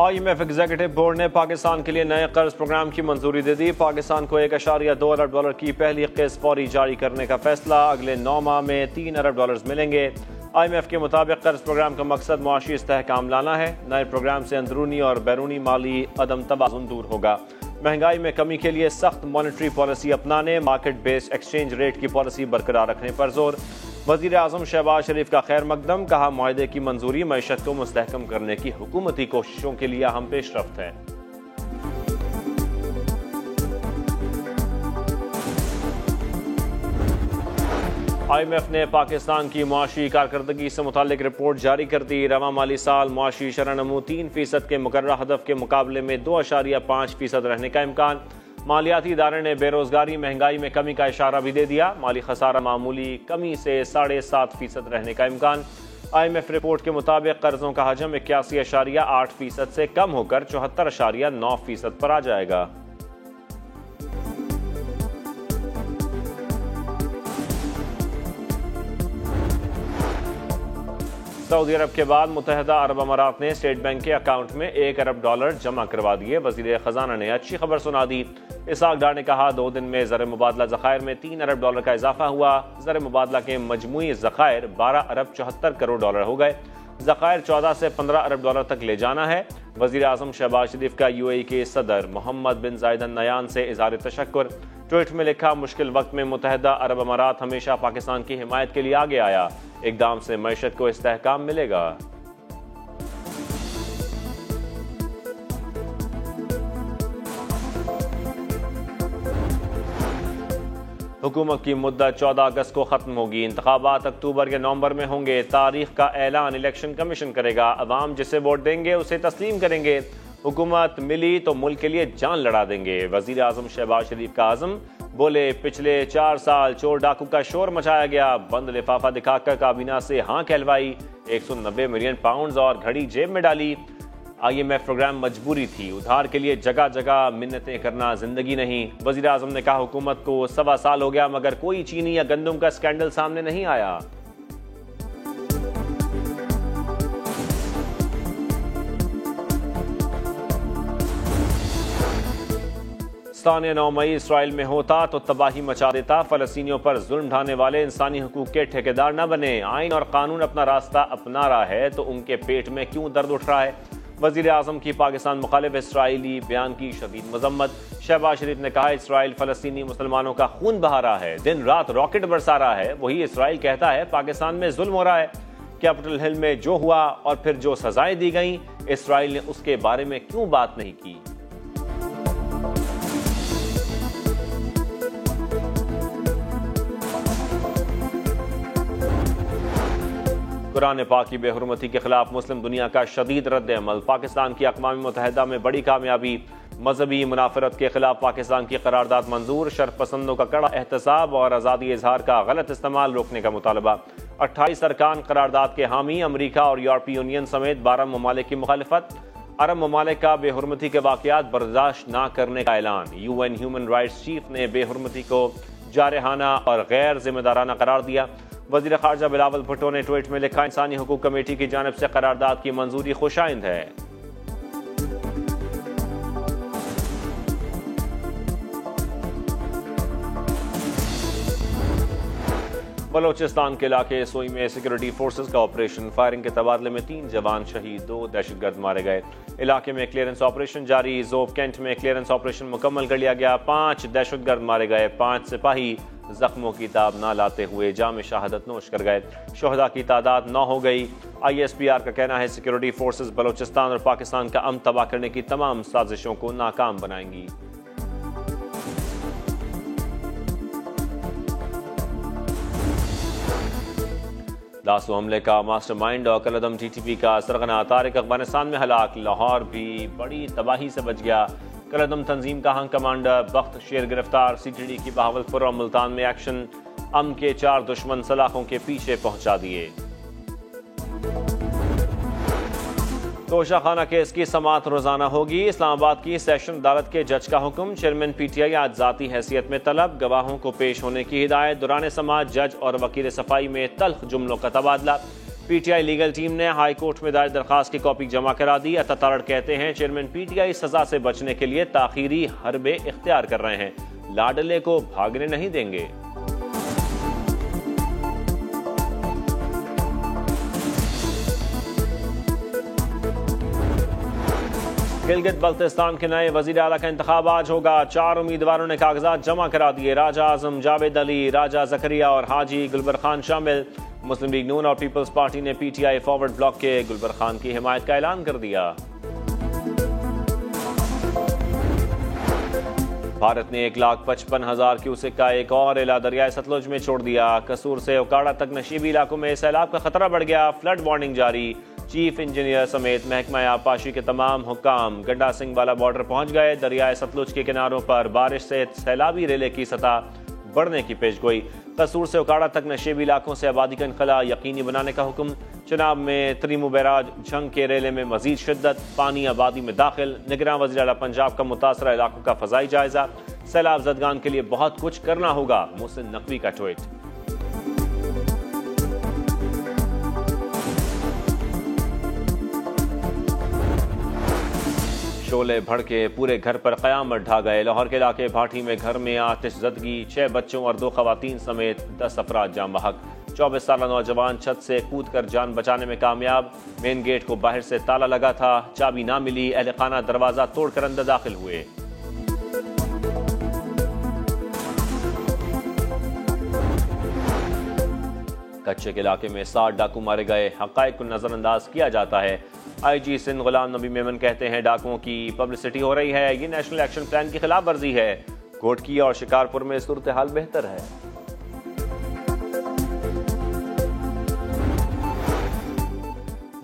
IMF executive board ने पाकिस्तान के लिए नए कर्ज प्रोग्राम की मंजूरी दे दी। पाकिस्तान को $1.2 अरब की पहली किस्त फौरी जारी करने का फैसला। अगले 9 माह में $3 अरब मिलेंगे। IMF के मुताबिक कर्ज प्रोग्राम का मकसद मुआशी इस्तेहकाम लाना है। नए प्रोग्राम से अंदरूनी और बैरूनी माली अदम तवाज़ुन दूर होगा। महंगाई में कमी के लिए सख्त मॉनेटरी पॉलिसी अपनाने, मार्केट बेस्ड एक्सचेंज रेट की पॉलिसी बरकरार रखने पर जोर। वज़ीर आज़म शहबाज शरीफ का खैर मकदम, कहा मुआहदे की मंजूरी मईशत को मुस्तहकम करने की हुकूमती कोशिशों के लिए अहम पेशरफ्त है। IMF ने पाकिस्तान की मुआशी कारकर्दगी से मुतालिक रिपोर्ट जारी कर दी। रवा माली साल मुआशी शरह-नमू 3% के मुकर्रर हदफ के मुकाबले में 2.5% रहने का इम्कान। मालियाती इदारे ने बेरोजगारी महंगाई में कमी का इशारा भी दे दिया। माली खसारा मामूली कमी से 7.5% रहने का इम्कान। IMF रिपोर्ट के मुताबिक कर्जों का हजम 81.8% से कम होकर 74.9% पर आ जाएगा। सऊदी अरब के बाद मुत्तहिदा अरब अमारात ने स्टेट बैंक के अकाउंट में $1 अरब जमा करवा दिए। वजीर खजाना ने अच्छी खबर सुना दी। इसहाक डार ने कहा 2 दिन में ज़र मुबादला ज़खायर में $3 अरब का इजाफा हुआ। ज़र मुबादला के मजमूई ज़खायर $12 अरब 74 करोड़ हो गए। ज़खायर 14 से $15 अरब तक ले जाना है। वज़ीर आज़म शहबाज शरीफ का UAE के सदर मोहम्मद बिन जायद अल नयान से इज़हार तशक्कुर। ट्वीट में लिखा, मुश्किल वक्त में मुत्तहिदा अरब अमारात हमेशा पाकिस्तान की हिमायत के लिए आगे आया। इक़दाम से मईशत को इस्तेहकाम मिलेगा। हुकूमत की मुद्दत 14 अगस्त को खत्म होगी। इंतखाबात अक्टूबर या नवंबर में होंगे। तारीख का ऐलान इलेक्शन कमीशन करेगा। अवाम जिसे वोट देंगे उसे तस्लीम करेंगे। हुकूमत मिली तो मुल्क के लिए जान लड़ा देंगे। वजीर आज़म शहबाज शरीफ का आज़म, बोले पिछले 4 साल चोर डाकू का शोर मचाया गया। बंद लिफाफा दिखाकर काबीना से हाँ कहलवाई। 190 मिलियन पाउंड और घड़ी जेब में डाली। IMF प्रोग्राम मजबूरी थी। उधार के लिए जगह जगह मिन्नतें करना जिंदगी नहीं। वजीर आज़म ने कहा, हुकूमत को 1.25 साल हो गया मगर कोई चीनी या गंदम का स्कैंडल सामने नहीं आया। सानिया 9 मई इसराइल में होता तो तबाही मचा देता। फलस्तीनियों पर जुल्म ढाने वाले इंसानी हुकूक के ठेकेदार न बने। आइन और कानून अपना रास्ता अपना रहा है तो उनके पेट में क्यों दर्द उठ रहा है। वजीर आज़म की पाकिस्तान मुखालिफ इसराइली बयान की शदीद मजम्मत। शहबाज शरीफ ने कहा, इसराइल फलस्तीनी मुसलमानों का खून बहा रहा है, दिन रात रॉकेट बरसा रहा है। वही इसराइल कहता है पाकिस्तान में जुल्म हो रहा है। कैपिटल हिल में जो हुआ और फिर जो सजाएं दी गईं, इसराइल ने उसके बारे में क्यों बात नहीं की। कुरान पाक की बेहुरमती के खिलाफ मुस्लिम दुनिया का शदीद रद्द अमल। पाकिस्तान की अक़वाम मुत्तहिदा में बड़ी कामयाबी। मजहबी मुनाफरत के खिलाफ पाकिस्तान की करारदाद मंजूर। शर्फ पसंदों का कड़ा एहतसाब और आज़ादी इजहार का गलत इस्तेमाल रोकने का मुतालबा। 28 अरकान करारदाद के हामी। अमरीका और यूरोपीय यूनियन समेत 12 ममालिक की मुखालिफत। अरब ममालिक का बेहुरमती के वाक़यात बर्दाश्त न करने का ऐलान। UN ह्यूमन राइट्स चीफ ने बेहुरमती को जारहाना और गैर जिम्मेदाराना करार दिया। वज़ीर ख़ारजा बिलावल भुट्टो ने ट्वीट में लिखा, इंसानी हुकूक कमेटी की जानिब से करारदाद की मंजूरी खुशाइंद है। बलोचिस्तान के इलाके सोई में सिक्योरिटी फोर्सेस का ऑपरेशन। फायरिंग के तबादले में 3 जवान शहीद, 2 दहशतगर्द मारे गए। इलाके में क्लियरेंस ऑपरेशन जारी। जोब कैंट में क्लियरेंस ऑपरेशन मुकम्मल कर लिया गया। 5 दहशतगर्द मारे गए। 5 सिपाही जख्मों की ताब न लाते हुए जाम शहादत नोश कर गए। शोहदा की तादाद 9 हो गई। ISPR का कहना है सिक्योरिटी फोर्सेस बलोचिस्तान और पाकिस्तान का अमन तबाह करने की तमाम साजिशों को नाकाम बनाएंगी। लासो हमले का मास्टरमाइंड और कलदम TTP का सरगना तारिक अफगानिस्तान में हलाक। लाहौर भी बड़ी तबाही से बच गया। कलदम तंजीम का हंग कमांडर बख्त शेर गिरफ्तार। CTD की बहावलपुर और मुल्तान में एक्शन। अमन के 4 दुश्मन सलाखों के पीछे पहुंचा दिए। तोशाखाना केस की समाअत रोजाना होगी। इस्लामाबाद की सेशन अदालत के जज का हुक्म। चेयरमैन PTI आज जाती हैसियत में तलब। गवाहों को पेश होने की हिदायत। दौरान समाअत जज और वकील सफाई में तल्ख जुमलों का तबादला। पीटीआई लीगल टीम ने हाई कोर्ट में दायर दरखास्त की कॉपी जमा करा दी। अता तारड़ कहते हैं चेयरमैन पीटीआई सजा से बचने के लिए ताखीरी हरबे इख्तियार कर रहे हैं, लाडले को भागने नहीं देंगे। गिलगित बल्तिस्तान के नए वजीर आला का इंतखाब आज होगा। 4 उम्मीदवारों ने कागजात जमा करा दिए। राजा आजम जावेद अली, राजा जकरिया और हाजी गुलबर खान शामिल। मुस्लिम लीग नून और पीपल्स पार्टी ने पीटीआई फॉरवर्ड ब्लॉक के गुलबर खान की हिमायत का ऐलान कर दिया। भारत ने 1,55,000 क्यूसेक का एक और एला दरियाए सतलुज में छोड़ दिया। कसूर से उकाड़ा तक नशीबी इलाकों में सैलाब का खतरा बढ़ गया। फ्लड वार्निंग जारी। चीफ इंजीनियर समेत महकमा आबपाशी के तमाम हुक्काम गंडा सिंह वाला बॉर्डर पहुंच गए। दरियाए सतलुज के किनारों पर बारिश से सैलाबी रेले की सतह बढ़ने की पेशगोई। कसूर से उकाड़ा तक नशेबी इलाकों से आबादी का इनखला यकीनी बनाने का हुक्म। चनाब में त्रिमू बैराज झंग के रेले में मजीद शिद्दत, पानी आबादी में दाखिल। निगरान वज़ीर आला पंजाब का मुतासरा इलाकों का फजाई जायजा। सैलाब ज़दगान के लिए बहुत कुछ करना होगा, मोहसिन नकवी का ट्वीट। शोले भड़के पूरे घर पर क़यामत ढा गए। लाहौर के इलाके भाटी में घर में आतिश ज़दगी, 6 बच्चों और 2 ख़वातीन समेत 10 अफराद जाम बहक। 24 साल नौजवान छत से कूद कर जान बचाने में कामयाब। मेन गेट को बाहर से ताला लगा था, चाबी ना मिली। अहले खाना दरवाजा तोड़कर अंदर दाखिल हुए। कच्चे के इलाके में 60 डाकू मारे गए। हक़ाइक़ को नजरअंदाज किया जाता है। आईजी सिंध गुलाम नबी मेमन कहते हैं डाकुओं की पब्लिसिटी हो रही है, ये नेशनल एक्शन प्लान की खिलाफ वर्जी है। घोटकी और शिकारपुर में सूरत हाल बेहतर है।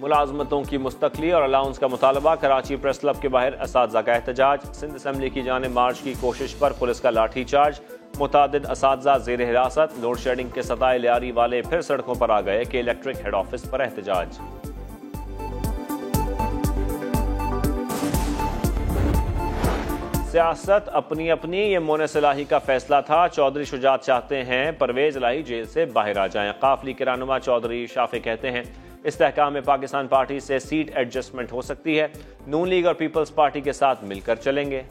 मुलाजमतों की मुस्तकली और अलाउंस का मुतालबा। कराची प्रेस क्लब के बाहर असातिज़ा का एहतजाज। सिंध असम्बली की जानिब मार्च की कोशिश पर पुलिस का लाठी चार्ज। मुतादिद असातिज़ा ज़ेर हिरासत। लोड शेडिंग के सताए लियारी वाले फिर सड़कों पर आ गए कि इलेक्ट्रिक हेड ऑफिस पर एहतजाज। सियासत अपनी अपनी, ये मोने सलाही का फैसला था। चौधरी शुजात चाहते हैं परवेज इलाही जेल से बाहर आ जाएं। काफली के रहनुमा चौधरी शाफे कहते हैं इस्तेहकाम में पाकिस्तान पार्टी से सीट एडजस्टमेंट हो सकती है। नून लीग और पीपल्स पार्टी के साथ मिलकर चलेंगे।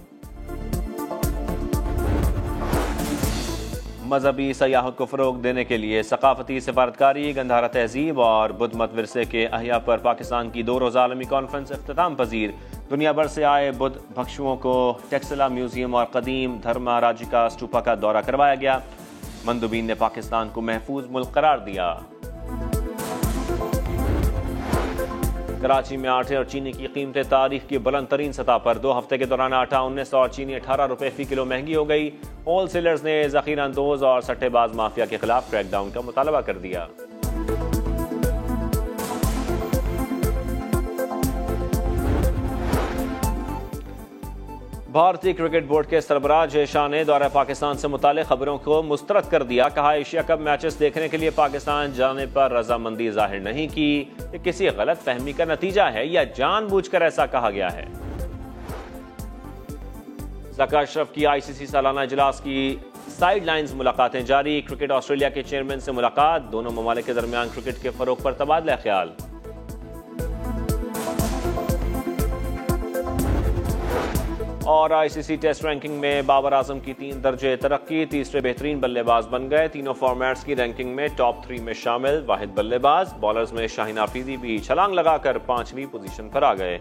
मजहबी सयाहत को फरोग देने के लिए सकाफती सिफारतकारी, गंधारा तहजीब और बुद्ध मत विरसे के अहिया पर पाकिस्तान की 2 रोज़ा आलमी कॉन्फ्रेंस इख्तिताम पजीर। दुनिया भर से आए बुद्ध भक्षुओं को टेक्सला म्यूजियम और कदीम धर्मा राजिका स्टूपा का दौरा करवाया गया। मंदुबीन ने पाकिस्तान को महफूज मुल्क करार दिया। कराची में आटे और चीनी की कीमतें तारीख की बुलंद तरीन सतह पर। 2 हफ्ते के दौरान आटा 19 और चीनी 18 रुपए फी किलो महंगी हो गई। होल सेलर्स ने ज़ख़ीरा अंदोज और सट्टेबाज माफिया के खिलाफ क्रैकडाउन का मुतालबा कर दिया। भारतीय क्रिकेट बोर्ड के सरबराह जय शाह ने दौरा पाकिस्तान से मुताल्लिक़ खबरों को मुस्तरद कर दिया। कहा एशिया कप मैचेस देखने के लिए पाकिस्तान जाने पर रजामंदी जाहिर नहीं की। ये किसी गलत फहमी का नतीजा है या जानबूझकर ऐसा कहा गया है। ज़का अशरफ की आईसीसी सालाना इजलास की साइड लाइन्स मुलाकातें जारी। क्रिकेट ऑस्ट्रेलिया के चेयरमैन से मुलाकात। दोनों ममालिक के दरमियान क्रिकेट के फरोग पर तबादला ख्याल। और आईसीसी टेस्ट रैंकिंग में बाबर आजम की 3 दर्जे तरक्की। तीसरे बेहतरीन बल्लेबाज बन गए। तीनों फॉर्मेट्स की रैंकिंग में टॉप 3 में शामिल। वाहिद बल्लेबाज। बॉलर्स में शाहीन आफरीदी भी छलांग लगाकर 5वीं पोजीशन पर आ गए।